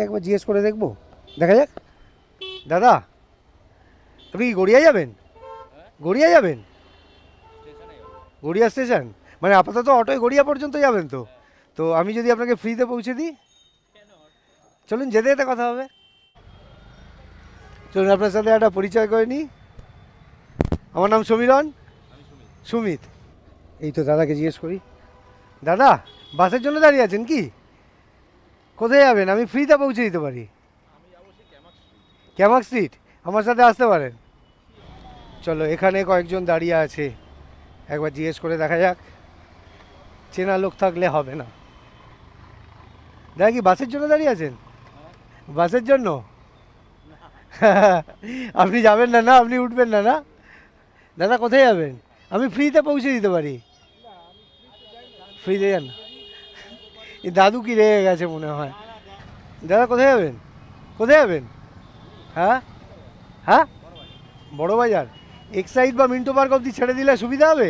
একবার জিজ্ঞেস করে দেখবো, দেখা যাক। দাদা, আপনি কি গড়িয়া যাবেন? গড়িয়া যাবেন? গড়িয়া স্টেশন মানে আপাতত অটোয় গড়িয়া পর্যন্ত যাবেন তো? তো আমি যদি আপনাকে ফ্রিতে পৌঁছে দিই, চলুন যেতে যেতে কথা হবে। চলুন আপনার সাথে একটা পরিচয় করে নিই। আমার নাম সমীরণ। সুমিত। এই তো দাদাকে জিজ্ঞেস করি। দাদা, বাসের জন্য দাঁড়িয়ে আছেন কি? কোথায় যাবেন? আমি ফ্রিতে পৌঁছে দিতে পারি। ক্যামাক স্ট্রিট, আমার সাথে আসতে পারেন। চলো, এখানে কয়েকজন দাঁড়িয়ে আছে, একবার জিজ্ঞেস করে দেখা যাক। চেনা লোক থাকলে হবে না। দাদা কি বাসের জন্য দাঁড়িয়ে আছেন? বাসের জন্য? আপনি যাবেন না? না আপনি উঠবেন না? না দাদা, কোথায় যাবেন? আমি ফ্রিতে পৌঁছে দিতে পারি। ফ্রিতে যান। এই দাদু কি রেগে গেছে মনে হয়। দাদা কোথায় যাবেন? কোথায় যাবেন? হ্যাঁ হ্যাঁ, বড় বাজার। এক্সাইড বা মিন্টো পার্ক অবধি ছেড়ে দিলে সুবিধা হবে।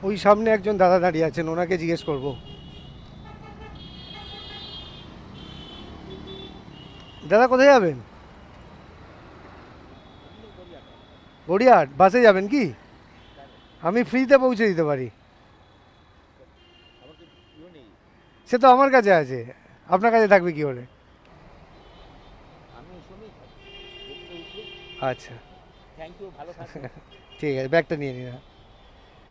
ওই সামনে একজন দাদা দাঁড়িয়ে আছেন, ওনাকে জিজ্ঞেস করব। দাদা কোথায় যাবেন? গড়িয়াহাট বাসে যাবেন কি? আমি ফ্রিতে পৌঁছে দিতে পারি। সে তো আমার কাছে আছে, আপনার কাছে থাকবে কি করে? আচ্ছা, ঠিক আছে, ব্যাগটা নিয়ে নিন।